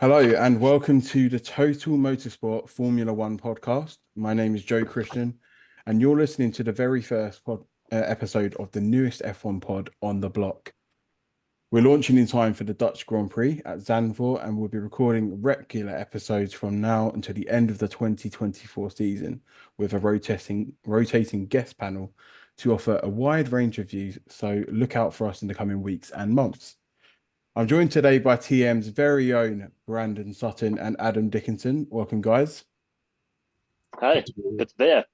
Hello and welcome to the Total Motorsport Formula One podcast. My name is Joe Krishnan, and you're listening to the very first episode of the newest F1 pod on the block. We're launching in time for the Dutch Grand Prix at Zandvoort, and we'll be recording regular episodes from now until the end of the 2024 season with a rotating guest panel to offer a wide range of views. So look out for us in the coming weeks and months. I'm joined today by TM's very own Brandon Sutton and Adam Dickinson. Welcome, guys. Hey, Good to be good here. to be here.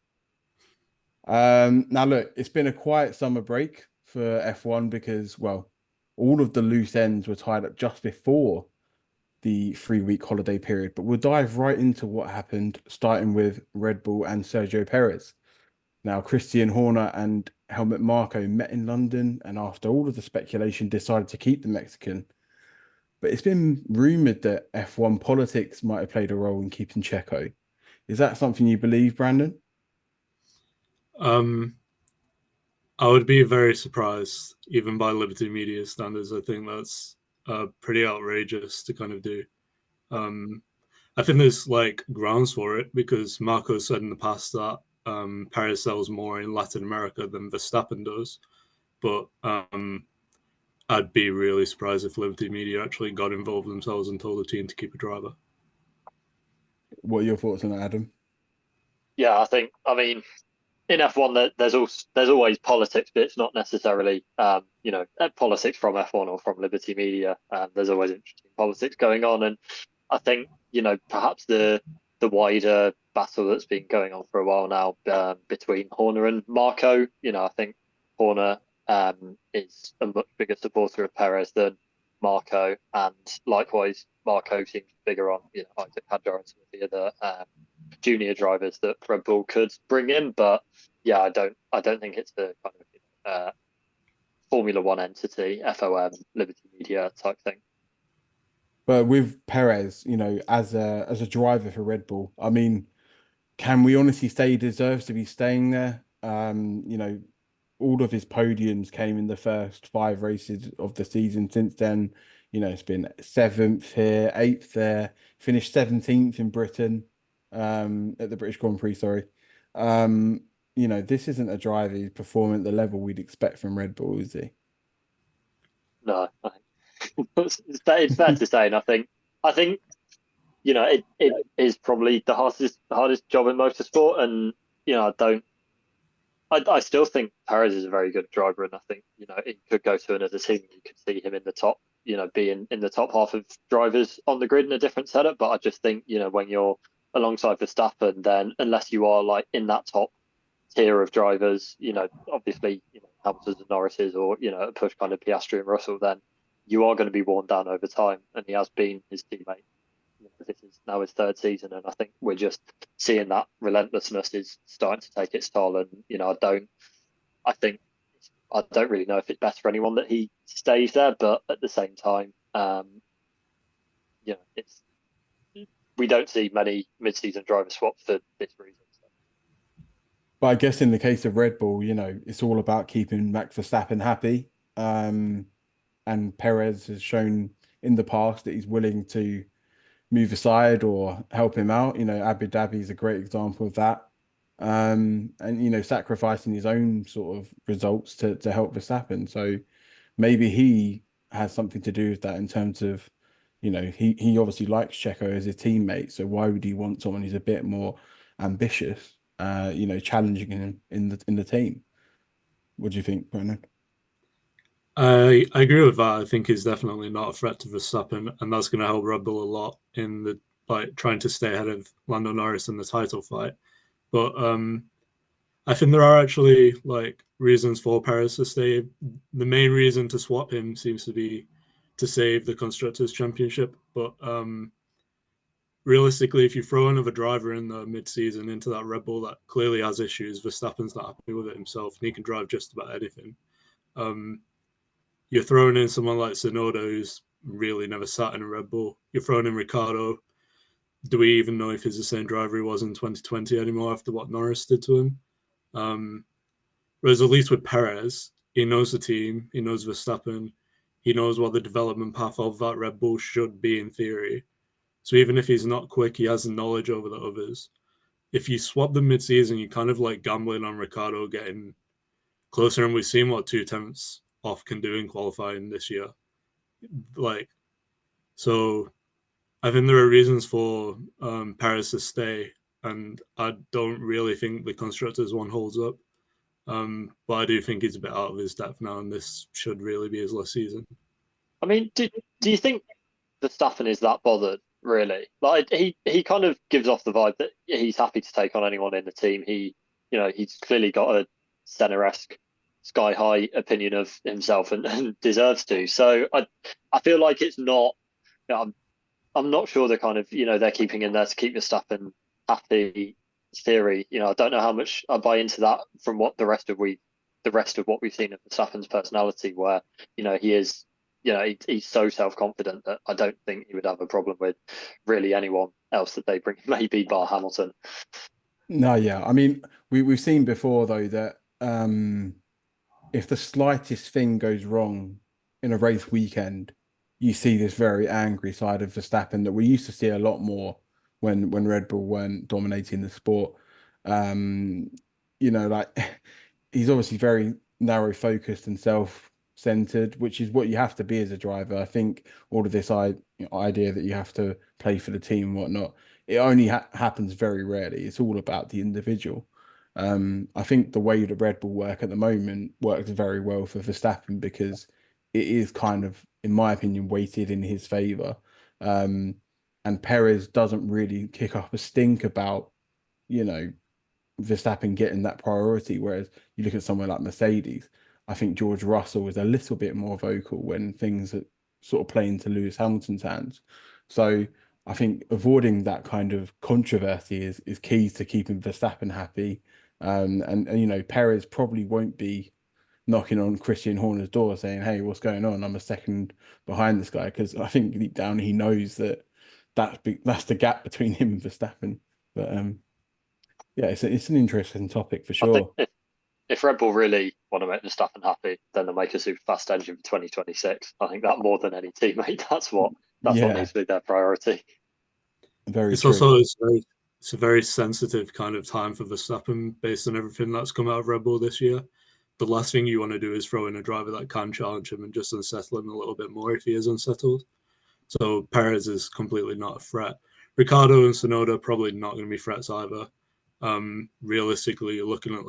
Now, look, it's been a quiet summer break for F1 because, well, all of the loose ends were tied up just before the 3-week holiday period. But we'll dive right into what happened, starting with Red Bull and Sergio Perez. Now, Christian Horner and Helmut Marko met in London, and after all of the speculation, decided to keep the Mexican. But it's been rumored that F1 politics might have played a role in keeping Checo. Is that something you believe, Brandon? Um, I would be very surprised, even by Liberty Media standards. I think that's pretty outrageous to kind of do. Um, I think there's like grounds for it because Marco said in the past that Perez sells more in Latin America than Verstappen does. But I'd be really surprised if Liberty Media actually got involved themselves and told the team to keep a driver. What are your thoughts on that, Adam? Yeah, I mean, in F1, there's always politics, but it's not necessarily, politics from F1 or from Liberty Media. There's always interesting politics going on, and I think perhaps the wider battle that's been going on for a while now between Horner and Marco. I think Horner is a much bigger supporter of Perez than Marco, and likewise Marco seems bigger on Isaac Hadjar and some of the other junior drivers that Red Bull could bring in. But yeah, I don't think it's the kind of Formula One entity, FOM, Liberty Media type thing. But with Perez, as a driver for Red Bull, I mean, can we honestly say he deserves to be staying there? All of his podiums came in the first 5 races of the season. Since then, it's been seventh here, eighth there, finished 17th in Britain, at the British Grand Prix, sorry. This isn't a driver who's performing at the level we'd expect from Red Bull, is he? No, it's fair to say, and I think it is probably the hardest job in motorsport, and I don't. I still think Perez is a very good driver, and I think he could go to another team. You could see him in the top, being in the top half of drivers on the grid in a different setup. But I just think when you're alongside Verstappen, then unless you are like in that top tier of drivers, obviously Hamilton's and Norris's, or a push kind of Piastri and Russell, then you are going to be worn down over time, and he has been his teammate. This is now his third season, and I think we're just seeing that relentlessness is starting to take its toll. And I think I don't really know if it's best for anyone that he stays there, but at the same time, it's we don't see many mid-season driver swaps for this reason. So. But I guess in the case of Red Bull, it's all about keeping Max Verstappen happy. And Perez has shown in the past that he's willing to move aside or help him out. Abu Dhabi is a great example of that. And sacrificing his own sort of results to help Verstappen. So maybe he has something to do with that in terms of, he obviously likes Checo as a teammate. So why would he want someone who's a bit more ambitious, challenging him in the team? What do you think, Brennan? I agree with that. I think he's definitely not a threat to Verstappen, and that's going to help Red Bull a lot in the trying to stay ahead of Lando Norris in the title fight. But I think there are actually reasons for Perez to stay. The main reason to swap him seems to be to save the constructors' championship. But realistically, if you throw another driver in the mid-season into that Red Bull that clearly has issues, Verstappen's not happy with it himself, and he can drive just about anything. You're throwing in someone like Tsunoda, who's really never sat in a Red Bull. You're throwing in Ricciardo. Do we even know if he's the same driver he was in 2020 anymore after what Norris did to him? Whereas at least with Perez, he knows the team, he knows Verstappen, he knows what the development path of that Red Bull should be in theory. So even if he's not quick, he has the knowledge over the others. If you swap them mid-season, you're kind of like gambling on Ricciardo getting closer, and we've seen what 2/10 off can do in qualifying this year. Like, so I think there are reasons for Perez to stay, and I don't really think the constructors one holds up. But I do think he's a bit out of his depth now, and this should really be his last season. I mean, do you think Verstappen is that bothered? Really, like he kind of gives off the vibe that he's happy to take on anyone in the team. He's clearly got a Senna-esque sky high opinion of himself and deserves to. So I feel like it's not. I'm not sure they're kind of they're keeping in there to keep Verstappen happy theory. I don't know how much I buy into that from what the rest of what we've seen of Verstappen's personality, where he is. He's so self-confident that I don't think he would have a problem with really anyone else that they bring, maybe bar Hamilton. No, yeah. I mean, we've seen before though that if the slightest thing goes wrong in a race weekend, you see this very angry side of Verstappen that we used to see a lot more when Red Bull weren't dominating the sport. Like he's obviously very narrow focused and self-centered, which is what you have to be as a driver. I think all of this idea that you have to play for the team and whatnot, it only happens very rarely. It's all about the individual. I think the way the Red Bull work at the moment works very well for Verstappen because it is kind of, in my opinion, weighted in his favor. And Perez doesn't really kick up a stink about, Verstappen getting that priority. Whereas you look at somewhere like Mercedes, I think George Russell is a little bit more vocal when things are sort of playing to Lewis Hamilton's hands. So I think avoiding that kind of controversy is key to keeping Verstappen happy. And Perez probably won't be knocking on Christian Horner's door saying, "Hey, what's going on? I'm a second behind this guy," because I think deep down he knows that that's the gap between him and Verstappen. But yeah, it's an interesting topic for I think sure. if Red Bull really want to make Verstappen happy, then they'll make a super fast engine for 2026. I think that more than any teammate, that's what Yeah, needs to be their priority. very It's true. also it's a very sensitive kind of time for Verstappen based on everything that's come out of Red Bull this year. The last thing you want to do is throw in a driver that can challenge him and just unsettle him a little bit more if he is unsettled. So Perez is completely not a threat. Ricciardo and Tsunoda are probably not going to be threats either. Realistically, you're looking at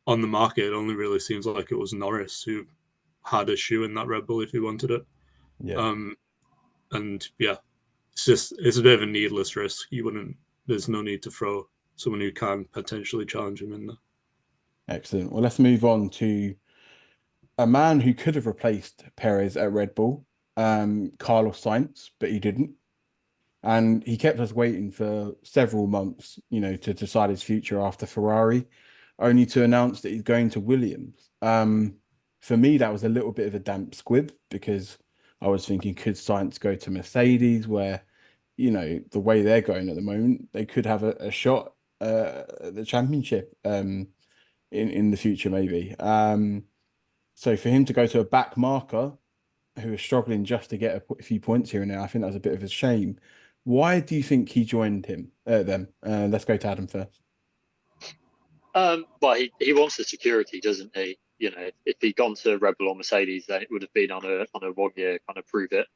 on the market, it only really seems like it was Norris who had a shoe in that Red Bull if he wanted it. Yeah. And yeah, it's a bit of a needless risk. There's no need to throw someone who can potentially challenge him in there. Excellent. Well, let's move on to a man who could have replaced Perez at Red Bull, Carlos Sainz, but he didn't. And he kept us waiting for several months, to decide his future after Ferrari, only to announce that he's going to Williams. For me, that was a little bit of a damp squib because I was thinking, could Sainz go to Mercedes, where, the way they're going at the moment, they could have a shot at the championship in the future, maybe. So for him to go to a back marker who is struggling just to get a few points here and there, I think that was a bit of a shame. Why do you think he joined them? Let's go to Adam first. Well, he wants the security, doesn't he? If he'd gone to Red Bull or Mercedes, then it would have been on a 1 year kind of prove it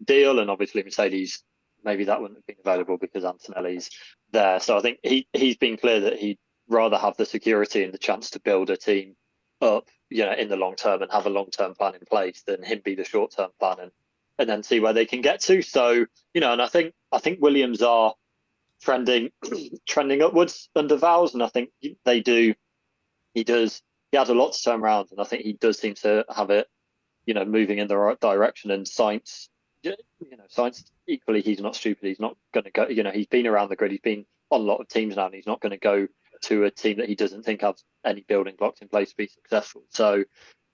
deal, and obviously Mercedes, maybe that wouldn't have been available because Antonelli's there. So I think he's been clear that he'd rather have the security and the chance to build a team up, in the long term and have a long-term plan in place than him be the short-term plan and then see where they can get to. So, and I think Williams are trending upwards under Vowles, and I think he has a lot to turn around, and I think he does seem to have it, moving in the right direction. And Sainz, equally, he's not stupid. He's not going to go, he's been around the grid. He's been on a lot of teams now, and he's not going to go to a team that he doesn't think has any building blocks in place to be successful. So,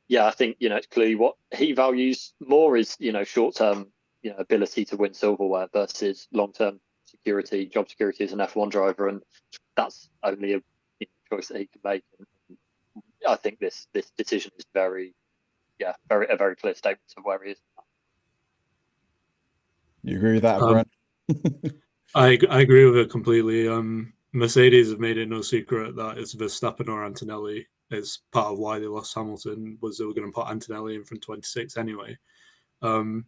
yeah, I think, it's clearly what he values more is, short-term, ability to win silverware versus long-term job security as an F1 driver. And that's only a choice that he can make. And I think this decision is a very clear statement of where he is. You agree with that, Brent? I agree with it completely. Mercedes have made it no secret that it's Verstappen or Antonelli. It's part of why they lost Hamilton, was they were going to put Antonelli in from 26 anyway. Um,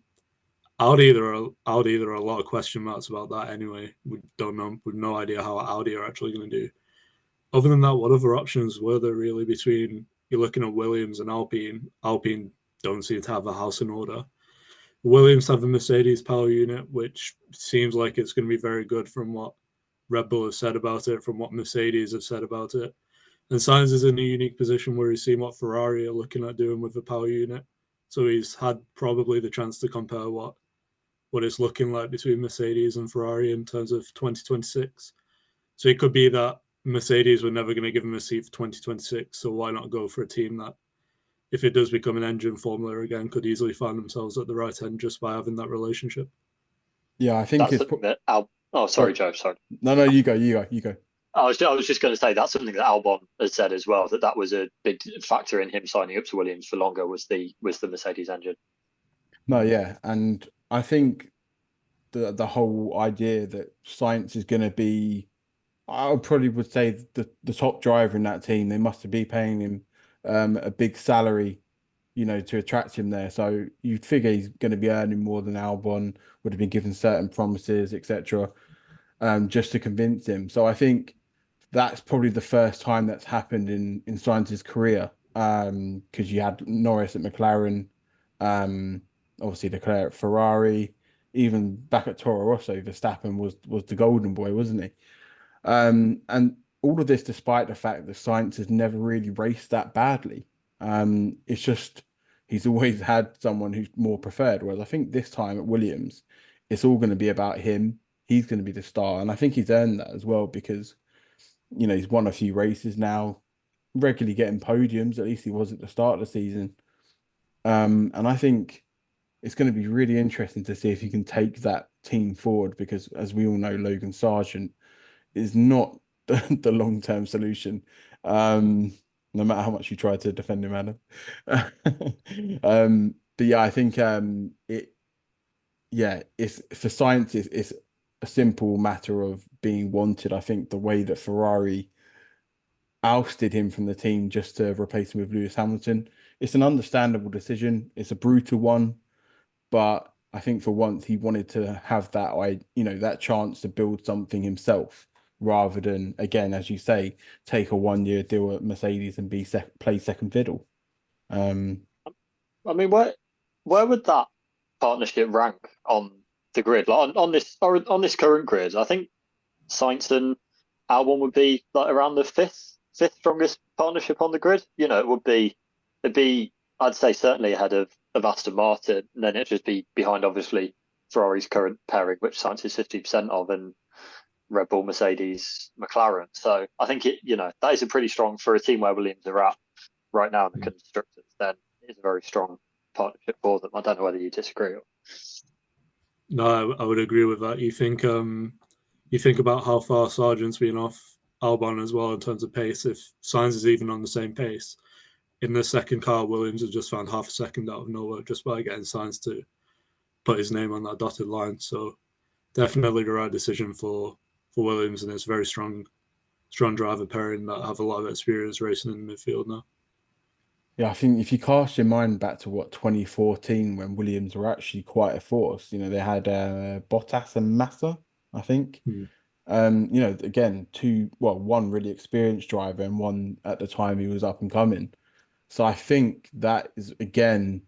Audi, there are a lot of question marks about that anyway. We don't know, we've no idea how Audi are actually going to do. Other than that, what other options were there really between, you're looking at Williams and Alpine? Alpine don't seem to have a house in order. Williams have a Mercedes power unit, which seems like it's going to be very good from what Red Bull have said about it, from what Mercedes have said about it. And Sainz is in a unique position where he's seen what Ferrari are looking at doing with the power unit. So he's had probably the chance to compare what it's looking like between Mercedes and Ferrari in terms of 2026. So it could be that Mercedes were never going to give him a seat for 2026. So why not go for a team that, if it does become an engine formula again, could easily find themselves at the right end just by having that relationship? Yeah, I think That's it's. something that Oh, sorry, Joe. Sorry. No, you go, you go. I was just going to say that's something that Albon has said as well, that was a big factor in him signing up to Williams for longer, was the Mercedes engine. No, yeah, and I think the whole idea that Sainz is going to be, I probably would say the top driver in that team. They must be paying him a big salary, to attract him there. So you'd figure he's going to be earning more than Albon, would have been given certain promises, etc., just to convince him. So I think that's probably the first time that's happened in Sainz's career. Because you had Norris at McLaren, um, obviously Leclerc at Ferrari, even back at Toro Rosso, Verstappen was the golden boy, wasn't he? And all of this despite the fact that Sainz has never really raced that badly. It's just he's always had someone who's more preferred. Whereas I think this time at Williams, it's all going to be about him. He's going to be the star, and I think he's earned that as well because he's won a few races now, regularly getting podiums. At least he was at the start of the season. And I think it's going to be really interesting to see if he can take that team forward because, as we all know, Logan Sargent is not the long-term solution. No matter how much you try to defend him, Adam. But yeah, I think it's for Science, it's a simple matter of being wanted. I think the way that Ferrari ousted him from the team just to replace him with Lewis Hamilton, it's an understandable decision. It's a brutal one, but I think for once he wanted to have that chance to build something himself rather than, again, as you say, take a 1 year deal at Mercedes and play second fiddle. I mean, where would that partnership rank on the grid? Like on this current grid, I think Sainz and Albon would be like around the fifth strongest partnership on the grid. It'd be I'd say certainly ahead of Aston Martin, and then it'd just be behind obviously Ferrari's current pairing, which Sainz is 50% of, and Red Bull, Mercedes, McLaren. So I think that is a pretty strong, for a team where Williams are at right now in the constructors, then it's a very strong partnership for them. I don't know whether you disagree. No, I would agree with that. You think about how far Sargent's been off Albon as well in terms of pace. If Sainz is even on the same pace, in the second car, Williams has just found half a second out of nowhere just by getting Sainz to put his name on that dotted line. So definitely the right decision for Williams, and it's a very strong driver pairing that have a lot of experience racing in the midfield now. Yeah, I think if you cast your mind back to 2014 when Williams were actually quite a force, they had Bottas and Massa, I think. Again, one really experienced driver and one at the time he was up and coming. So I think that is, again,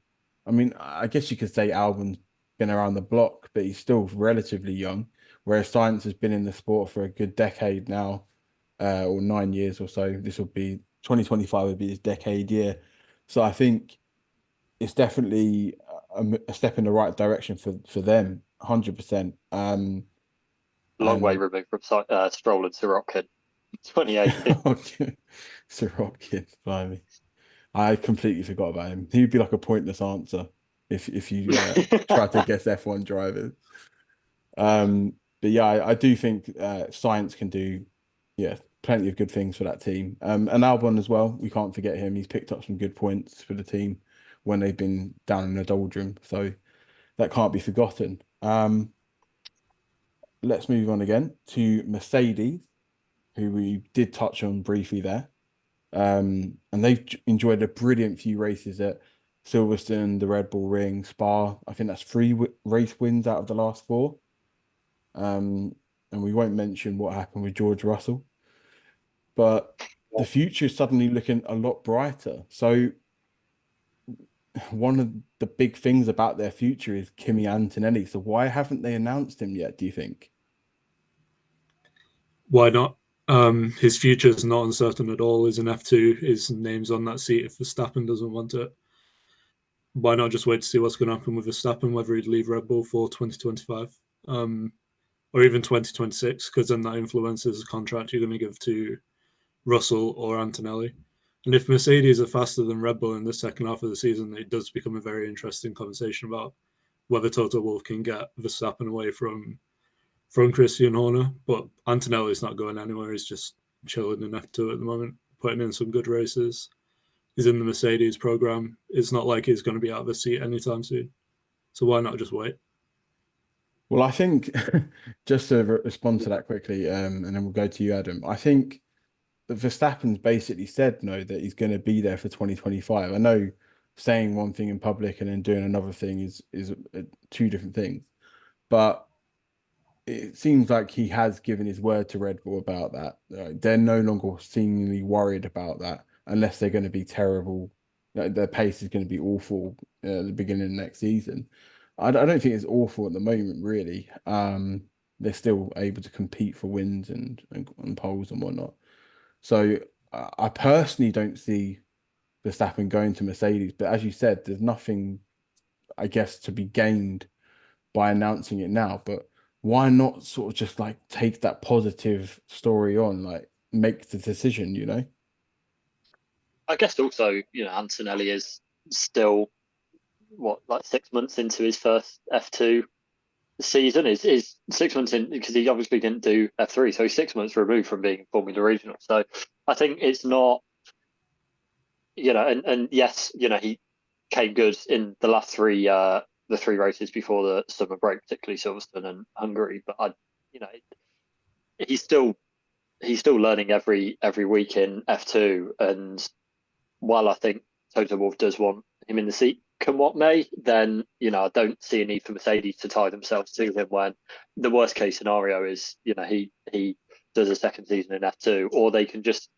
I mean, I guess you could say Albon's been around the block, but he's still relatively young, whereas Sainz has been in the sport for a good decade now, or 9 years or so. This will be 2025 would be his decade year. So I think it's definitely a step in the right direction for them, 100%. Long way removed from Stroll and Sirotkin, 2018. Sirotkin, blimey. I completely forgot about him. He'd be like a pointless answer if you try to guess F1 drivers. But yeah, I do think Sainz can do plenty of good things for that team. And Albon as well. We can't forget him. He's picked up some good points for the team when they've been down in the doldrum. So that can't be forgotten. let's move on again to Mercedes, who we did touch on briefly there. And they've enjoyed a brilliant few races at Silverstone, the Red Bull Ring, Spa. I think that's three race wins out of the last four. And we won't mention what happened with George Russell, but the future is suddenly looking a lot brighter. So one of the big things about their future is Kimi Antonelli. So why haven't they announced him yet, do you think? Why not? His future is not uncertain at all. He's an F2. His name's on that seat if Verstappen doesn't want it. Why not just wait to see what's going to happen with Verstappen, whether he'd leave Red Bull for 2025 or even 2026, because then that influences the contract you're going to give to Russell or Antonelli. And if Mercedes are faster than Red Bull in the second half of the season, it does become a very interesting conversation about whether Toto Wolff can get Verstappen away from Christian Horner. But Antonelli's not going anywhere. He's just chilling in F2 at the moment, putting in some good races. He's in the Mercedes program. It's not like he's going to be out of the seat anytime soon. So why not just wait? Well, I think just to respond to that quickly, and then we'll go to you, Adam. I think Verstappen's basically said no, that he's going to be there for 2025. I know saying one thing in public and then doing another thing is two different things, but it seems like he has given his word to Red Bull about that. They're no longer seemingly worried about that unless they're going to be terrible. Their pace is going to be awful at the beginning of next season. I don't think it's awful at the moment, really. They're still able to compete for wins and poles and whatnot. So I personally don't see Verstappen going to Mercedes, but as you said, there's nothing, I guess, to be gained by announcing it now. But why not sort of just like take that positive story on, like make the decision, you know? I guess also, Antonelli is still like 6 months into his first F2 season. Is 6 months in because he obviously didn't do F3, so he's 6 months removed from being Formula Regional. So I think it's not, and yes, he came good in the last the three races before the summer break, particularly Silverstone and Hungary. But he's still learning every week in F2, and while I think Toto Wolff does want him in the seat, come what may, then I don't see a need for Mercedes to tie themselves to him when the worst case scenario is he does a second season in F2, or they can just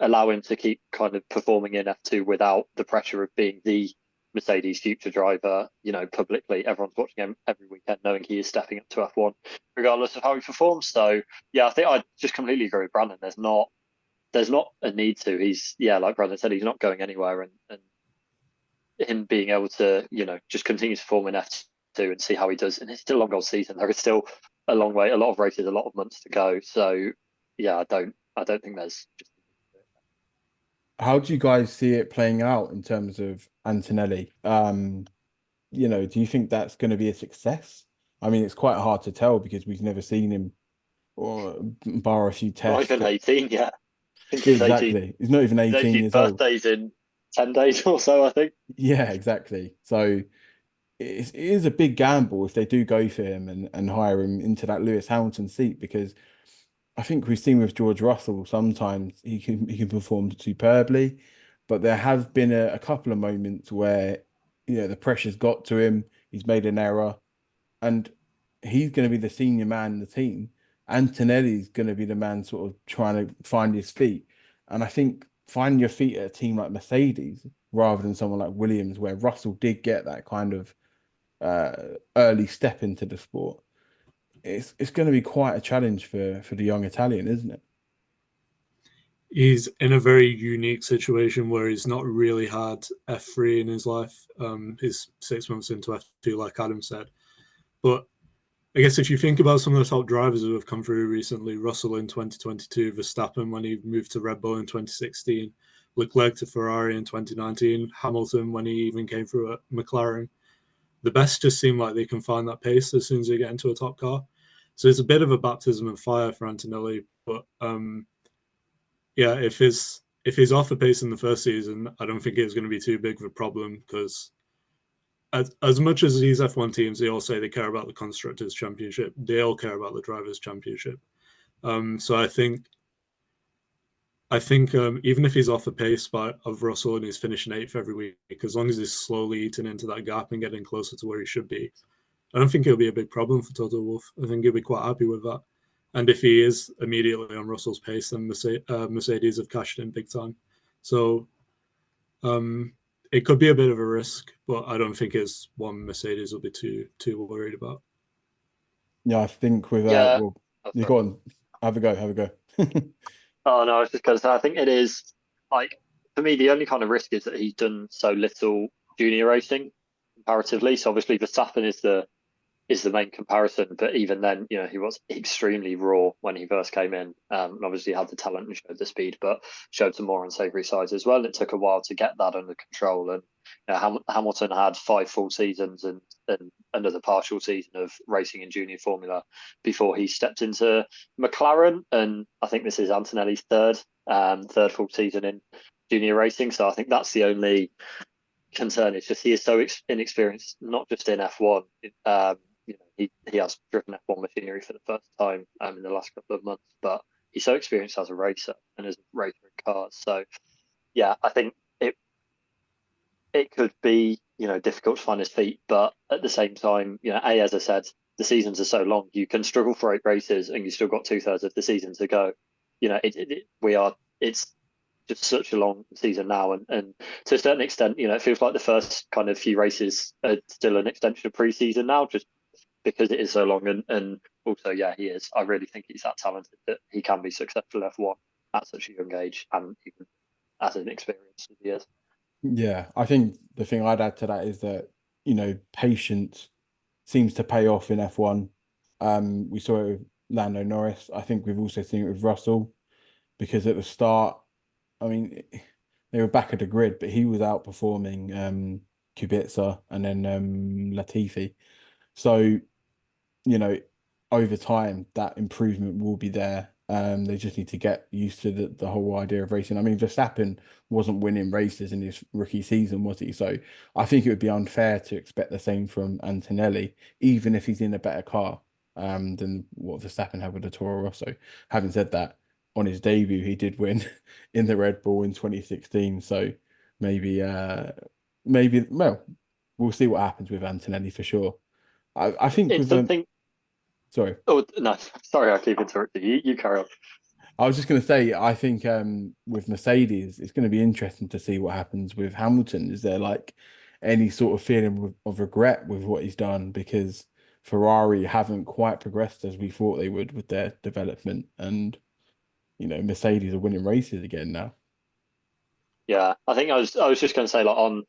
allow him to keep kind of performing in F2 without the pressure of being the Mercedes future driver. Publicly, everyone's watching him every weekend, knowing he is stepping up to F1, regardless of how he performs. So yeah, I think I just completely agree with Brandon. There's not a need to. He's like Brandon said, he's not going anywhere, and him being able to just continue to perform in F2 and see how he does. And it's still a long goal season. There is still a long way, a lot of races, a lot of months to go. So yeah, I don't think there's just. How do you guys see it playing out in terms of Antonelli? Do you think that's going to be a success? I mean, it's quite hard to tell because we've never seen him or bar a few Not tests. even 18 yet. I think Yeah, he's 18. exactly. He's not even His 18 18th years old. birthday's in 10 days or so, I think. Yeah, exactly. So it is a big gamble if they do go for him and hire him into that Lewis Hamilton seat, because I think we've seen with George Russell sometimes he can perform superbly, but there have been a couple of moments where the pressure's got to him. He's made an error, and he's going to be the senior man in the team. Antonelli's going to be the man sort of trying to find his feet. And I think finding your feet at a team like Mercedes rather than someone like Williams, where Russell did get that kind of early step into the sport, it's going to be quite a challenge for the young Italian, isn't it? He's in a very unique situation where he's not really had F3 in his life. He's 6 months into F2, like Adam said. But I guess if you think about some of the top drivers who have come through recently, Russell in 2022, Verstappen when he moved to Red Bull in 2016, Leclerc to Ferrari in 2019, Hamilton when he even came through at McLaren, the best just seem like they can find that pace as soon as they get into a top car. So it's a bit of a baptism of fire for Antonelli. But yeah, if he's off the pace in the first season, I don't think it's going to be too big of a problem because as much as these F1 teams, they all say they care about the Constructors' Championship, they all care about the Drivers' Championship. So I think even if he's off the pace of Russell and he's finishing 8th every week, as long as he's slowly eating into that gap and getting closer to where he should be, I don't think it'll be a big problem for Toto Wolff. I think he'll be quite happy with that. And if he is immediately on Russell's pace, then Mercedes have cashed in big time. So it could be a bit of a risk, but I don't think it's one Mercedes will be too worried about. Yeah, I think with Yeah. you go on, have a go. Oh no, I was just going to say, I think it is like, for me, the only kind of risk is that he's done so little junior racing comparatively. So obviously Verstappen is the main comparison, but even then, you know, he was extremely raw when he first came in, and obviously had the talent and showed the speed, but showed some more unsavoury sides as well. And it took a while to get that under control. And you know, Hamilton had 5 full seasons and another partial season of racing in junior formula before he stepped into McLaren. And I think this is Antonelli's third full season in junior racing. So I think that's the only concern. It's just he is so inexperienced, not just in F1. You know, he has driven F1 machinery for the first time in the last couple of months, but he's so experienced as a racer and as a racer in cars. So yeah, I think it could be, you know, difficult to find his feet, but at the same time, you know, as I said, the seasons are so long, you can struggle for 8 races and you still got 2/3 of the season to go. You know, it's just such a long season now, and to a certain extent, you know, it feels like the first kind of few races are still an extension of pre-season now, just because it is so long. And also, yeah, he is. I really think he's that talented that he can be successful in F1 at such a young age, and even as inexperienced as he is. Yeah, I think the thing I'd add to that is that, you know, patience seems to pay off in F1. We saw it with Lando Norris. I think we've also seen it with Russell, because at the start, I mean, they were back at the grid, but he was outperforming Kubica and then Latifi. So, you know, over time, that improvement will be there. They just need to get used to the whole idea of racing. I mean, Verstappen wasn't winning races in his rookie season, was he? So I think it would be unfair to expect the same from Antonelli, even if he's in a better car than what Verstappen had with the Toro Rosso. Having said that, on his debut, he did win in the Red Bull in 2016. So maybe, well, we'll see what happens with Antonelli for sure. I think It's with something. Sorry. Oh no, sorry, I keep interrupting you. You carry on. I was just going to say, I think with Mercedes, it's going to be interesting to see what happens with Hamilton. Is there like any sort of feeling of regret with what he's done? Because Ferrari haven't quite progressed as we thought they would with their development, and you know, Mercedes are winning races again now. Yeah, I think I was just going to say, like, on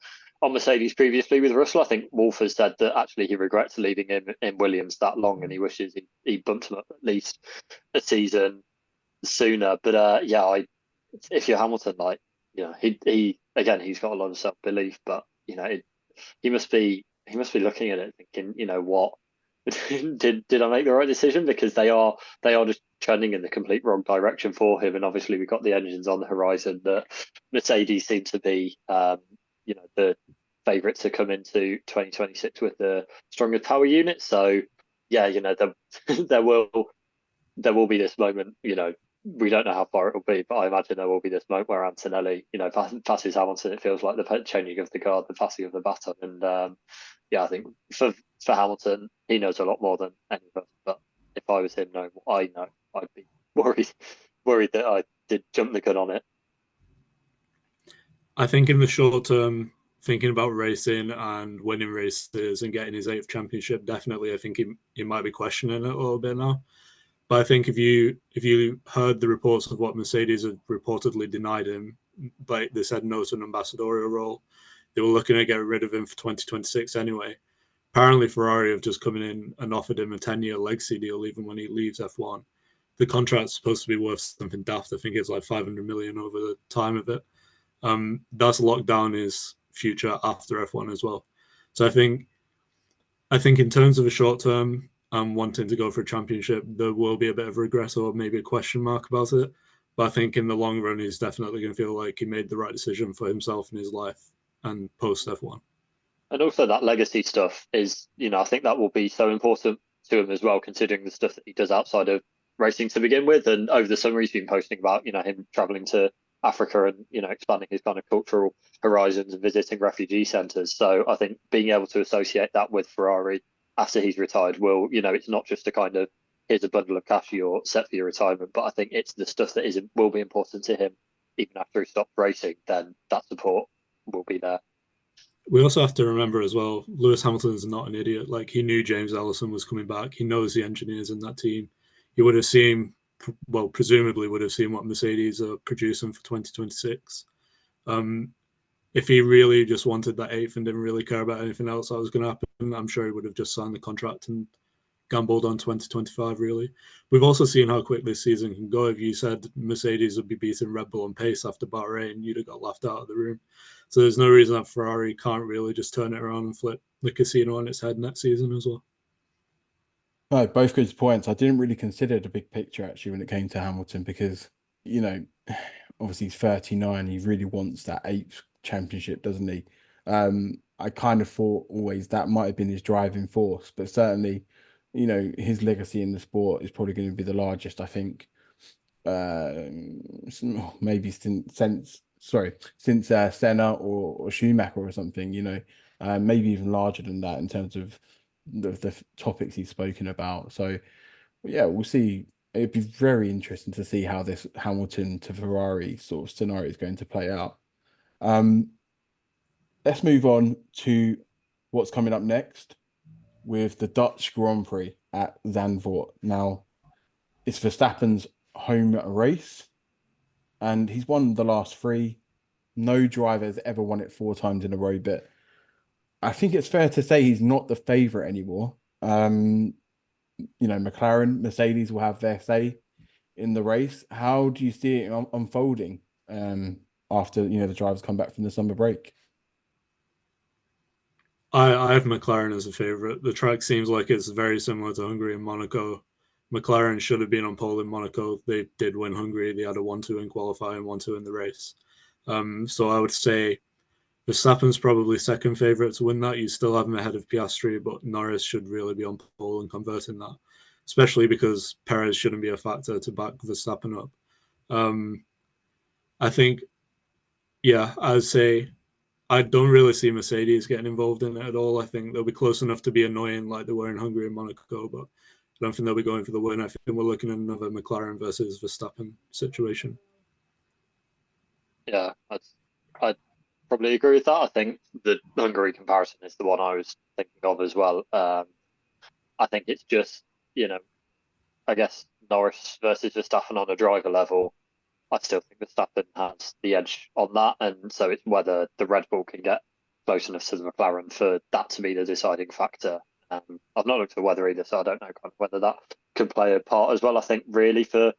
Mercedes previously with Russell, I think Wolff has said that actually he regrets leaving him in Williams that long, and he wishes he bumped him up at least a season sooner. But yeah, if you're Hamilton, like, you know, he again, he's got a lot of self-belief, but you know, he must be looking at it thinking, you know, what did I make the right decision? Because they are just trending in the complete wrong direction for him. And obviously we've got the engines on the horizon that Mercedes seem to be, you know, the favourites to come into 2026 with the stronger power unit. So yeah, you know, there will be this moment, you know, we don't know how far it will be, but I imagine there will be this moment where Antonelli, you know, passes Hamilton. It feels like the changing of the guard, the passing of the baton. And yeah, I think for Hamilton, he knows a lot more than any of us. But if I was him, knowing what I know, I'd be worried that I did jump the gun on it. I think in the short term, thinking about racing and winning races and getting his 8th championship, definitely, I think he might be questioning it a little bit now. But I think if you heard the reports of what Mercedes had reportedly denied him, but they said no to an ambassadorial role, they were looking at getting rid of him for 2026 anyway. Apparently, Ferrari have just come in and offered him a 10-year legacy deal even when he leaves F1. The contract's supposed to be worth something daft. I think it's like 500 million over the time of it. That's locked down his future after F1 as well. So I think in terms of a short term, wanting to go for a championship, there will be a bit of regret or maybe a question mark about it. But I think in the long run, he's definitely going to feel like he made the right decision for himself and his life and post F1. And also that legacy stuff is, I think that will be so important to him as well, considering the stuff that he does outside of racing to begin with. And over the summer, he's been posting about, him traveling to Africa and, expanding his kind of cultural horizons and visiting refugee centres. So I think being able to associate that with Ferrari after he's retired will, it's not just a kind of, here's a bundle of cash you're set for your retirement, but I think it's the stuff that will be important to him even after he stops racing. Then that support will be there. We also have to remember as well, Lewis Hamilton is not an idiot. Like, he knew James Ellison was coming back. He knows the engineers in that team. He would have seen, well, presumably would have seen what Mercedes are producing for 2026. If he really just wanted that eighth and didn't really care about anything else that was going to happen, I'm sure he would have just signed the contract and gambled on 2025, really. We've also seen how quick this season can go. If you said Mercedes would be beating Red Bull on pace after Bahrain, you'd have got laughed out of the room. So there's no reason that Ferrari can't really just turn it around and flip the casino on its head next season as well. No, both good points. I didn't really consider the big picture actually when it came to Hamilton because, obviously he's 39. He really wants that eighth championship, doesn't he? I kind of thought always that might have been his driving force, but certainly, his legacy in the sport is probably going to be the largest, I think. Maybe since Senna or Schumacher or something, maybe even larger than that in terms of the topics he's spoken about. So yeah, we'll see. It'd be very interesting to see how this Hamilton to Ferrari sort of scenario is going to play out. Let's move on to what's coming up next with the Dutch Grand Prix at Zandvoort. Now, it's Verstappen's home race, and he's won the last three. No driver has ever won it 4 times in a row, but I think it's fair to say he's not the favourite anymore. McLaren, Mercedes will have their say in the race. How do you see it unfolding after the drivers come back from the summer break? I have McLaren as a favourite. The track seems like it's very similar to Hungary and Monaco. McLaren should have been on pole in Monaco. They did win Hungary. They had a 1-2 in qualifying, 1-2 in the race. So I would say Verstappen's probably second favourite to win that. You still have him ahead of Piastri, but Norris should really be on pole and converting that, especially because Perez shouldn't be a factor to back Verstappen up. I think, I'd say I don't really see Mercedes getting involved in it at all. I think they'll be close enough to be annoying like they were in Hungary and Monaco, but I don't think they'll be going for the win. I think we're looking at another McLaren versus Verstappen situation. Yeah, I'd probably agree with that. I think the Hungary comparison is the one I was thinking of as well. I think it's just, I guess Norris versus Verstappen on a driver level. I still think Verstappen has the edge on that, and so it's whether the Red Bull can get close enough to the McLaren for that to be the deciding factor. I've not looked at the weather either, so I don't know kind of whether that could play a part as well. I think really for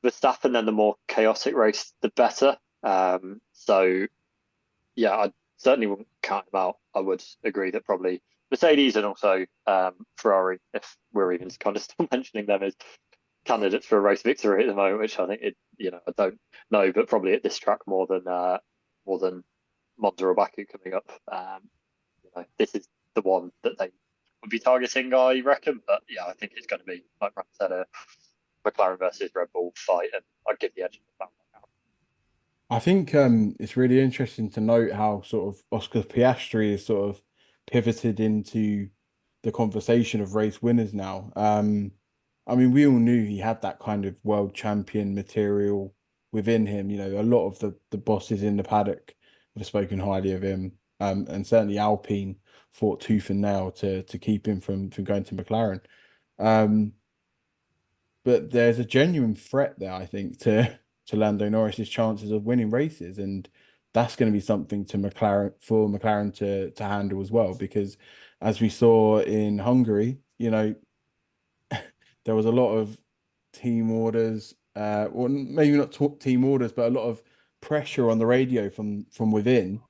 Verstappen, then the more chaotic race, the better. So yeah, I certainly wouldn't count him out. I would agree that probably Mercedes and also Ferrari, if we're even kind of still mentioning them as candidates for a race victory at the moment, which I think I don't know, but probably at this track more than Monza or Baku coming up. This is the one that they would be targeting, I reckon. But yeah, I think it's going to be, like Ram said, a McLaren versus Red Bull fight, and I'd give the edge to that one now. I think it's really interesting to note how sort of Oscar Piastri is sort of pivoted into the conversation of race winners now. I mean, we all knew he had that kind of world champion material within him. A lot of the bosses in the paddock have spoken highly of him, and certainly Alpine fought tooth and nail to keep him from going to McLaren. But there's a genuine threat there, I think, to Lando Norris's chances of winning races, and that's going to be something for McLaren to handle as well, because as we saw in Hungary, there was a lot of team orders, or maybe not team orders, but a lot of pressure on the radio from within,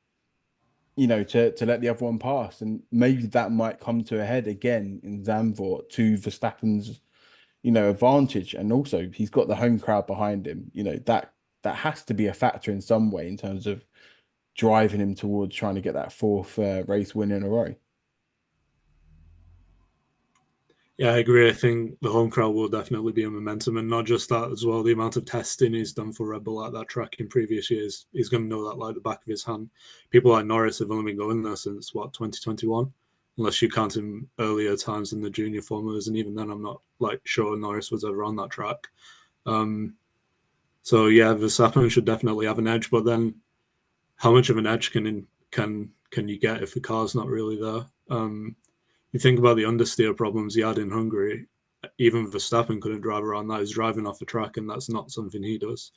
to let the other one pass, and maybe that might come to a head again in Zandvoort to Verstappen's advantage. And also he's got the home crowd behind him. That has to be a factor in some way in terms of driving him towards trying to get that fourth race win in a row. Yeah, I agree. I think the home crowd will definitely be a momentum, and not just that as well. The amount of testing he's done for Red Bull at that track in previous years, he's going to know that like the back of his hand. People like Norris have only been going there since 2021, unless you count him earlier times in the junior formulas, and even then, I'm not like sure Norris was ever on that track. So yeah, Verstappen should definitely have an edge, but then how much of an edge can you get if the car's not really there? You think about the understeer problems he had in Hungary. Even Verstappen couldn't drive around that. He's driving off the track, and that's not something he does.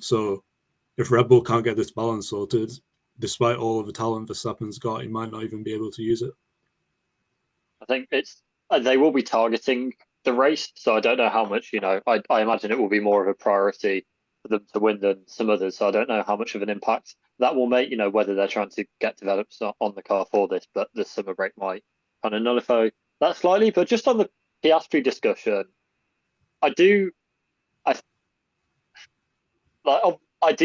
So if Red Bull can't get this balance sorted, despite all of the talent Verstappen's got, he might not even be able to use it. I think they will be targeting the race, so I don't know how much, I imagine it will be more of a priority for them to win than some others. So I don't know how much of an impact that will make, whether they're trying to get developed on the car for this, but the summer break might kind of nullify that slightly. But just on the Piastri discussion, I do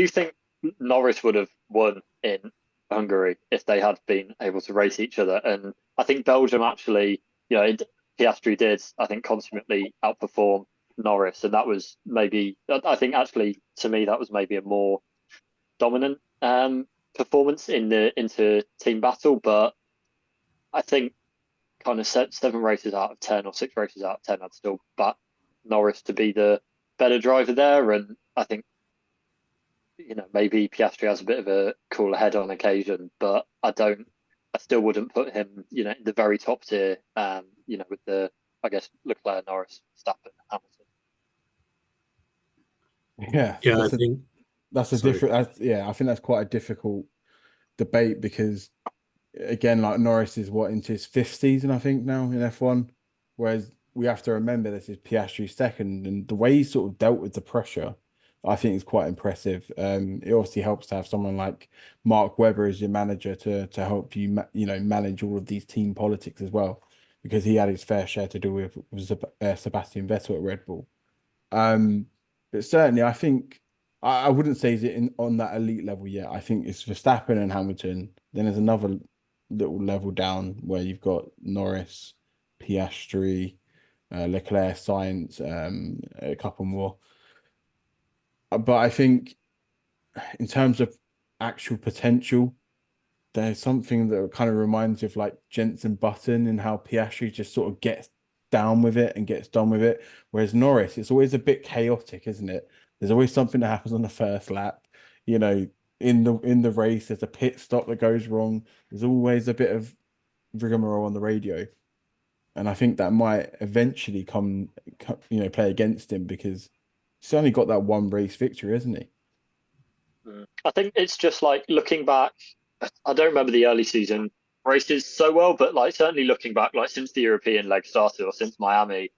think Norris would have won in Hungary if they had been able to race each other. And I think Belgium actually, Piastri did, I think, constantly outperform Norris. And that was maybe, I think actually, to me, that was maybe a more dominant performance in the inter-team battle. But I think kind of 7 races out of 10 or 6 races out of 10, I'd still back Norris to be the better driver there. And I think, maybe Piastri has a bit of a cooler head on occasion, but I still wouldn't put him, in the very top tier, with the, I guess, Leclerc, Norris, Verstappen, Hamilton. Yeah, I think that's a different. I think that's quite a difficult debate because, again, like Norris is into his 5th season, I think, now in F1, whereas we have to remember this is Piastri's 2nd, and the way he sort of dealt with the pressure, I think is quite impressive. It obviously helps to have someone like Mark Webber as your manager to help you, manage all of these team politics as well, because he had his fair share to do with Sebastian Vettel at Red Bull. But certainly, I think I wouldn't say he's on that elite level yet. I think it's Verstappen and Hamilton. Then there's another little level down where you've got Norris, Piastri, Leclerc, Sainz, a couple more. But I think in terms of actual potential, there's something that kind of reminds you of like Jenson Button and how Piastri just sort of gets down with it and gets done with it. Whereas Norris, it's always a bit chaotic, isn't it? There's always something that happens on the first lap. In the race, there's a pit stop that goes wrong. There's always a bit of rigmarole on the radio. And I think that might eventually play against him because he's only got that one race victory, isn't he? I think it's just like looking back, I don't remember the early season races so well, but like certainly looking back, like since the European leg started or since Miami,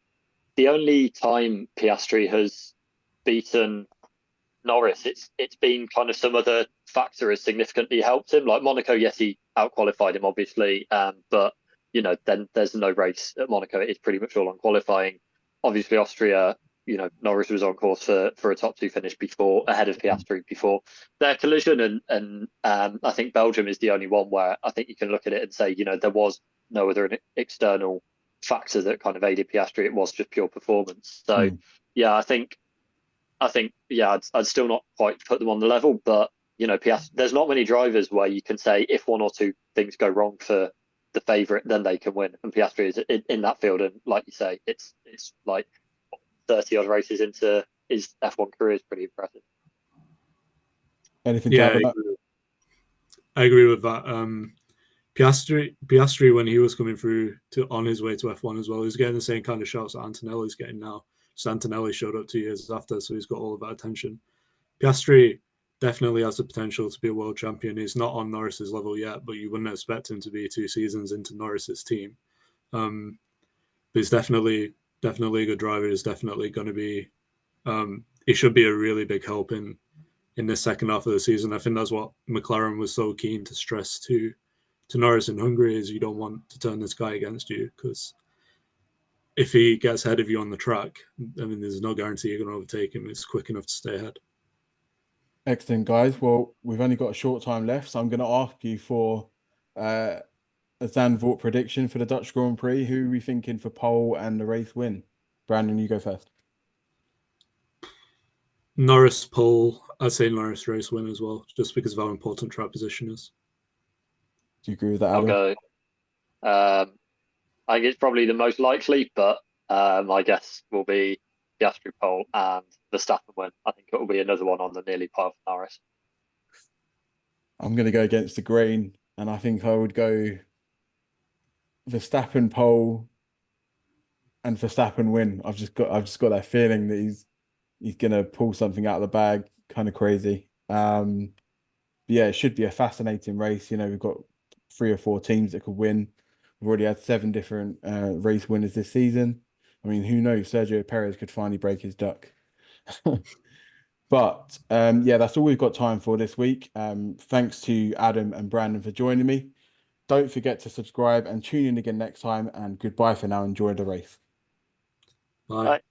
the only time Piastri has beaten Norris, it's been kind of some other factor has significantly helped him. Like Monaco, yes, he outqualified him obviously, but then there's no race at Monaco. It's pretty much all on qualifying. Obviously, Austria, Norris was on course for a top 2 finish ahead of Piastri before their collision, and I think Belgium is the only one where I think you can look at it and say, there was no other external factor that kind of aided Piastri. It was just pure performance. So yeah, I think I'd still not quite put them on the level, but Piastri, there's not many drivers where you can say if 1 or 2 things go wrong for the favourite, then they can win. And Piastri is in that field, and like you say, it's like 30 odd races into his F1 career is pretty impressive. Anything to add on that? I agree with that. Piastri, when he was coming through on his way to F1 as well, he's getting the same kind of shots that Antonelli's getting now. So Antonelli showed up 2 years after, so he's got all of that attention. Piastri definitely has the potential to be a world champion. He's not on Norris's level yet, but you wouldn't expect him to be 2 seasons into Norris's team. But he's definitely a good driver. He's definitely going to be. He should be a really big help in the second half of the season. I think that's what McLaren was so keen to stress to Norris in Hungary is you don't want to turn this guy against you, because if he gets ahead of you on the track, I mean, there's no guarantee you're going to overtake him. It's quick enough to stay ahead. Excellent, guys. Well, we've only got a short time left, so I'm going to ask you for a Zandvoort prediction for the Dutch Grand Prix. Who are we thinking for pole and the race win? Brandon, you go first. Norris pole. I'd say Norris race win as well, just because of how important track position is. Do you agree with that, I'll Adam? go. I think it's probably the most likely, but I guess will be Piastri pole and Verstappen win. I think it will be another one on the nearly par for Norris. I'm going to go against the grain, and I think I would go Verstappen pole and Verstappen win. I've just got that feeling that he's going to pull something out of the bag, kind of crazy. Yeah, it should be a fascinating race. You know, we've got 3 or 4 teams that could win. We've already had 7 different race winners this season. I mean, who knows? Sergio Perez could finally break his duck. But yeah, that's all we've got time for this week. Thanks to Adam and Brandon for joining me. Don't forget to subscribe and tune in again next time. And goodbye for now. Enjoy the race. Bye. Bye.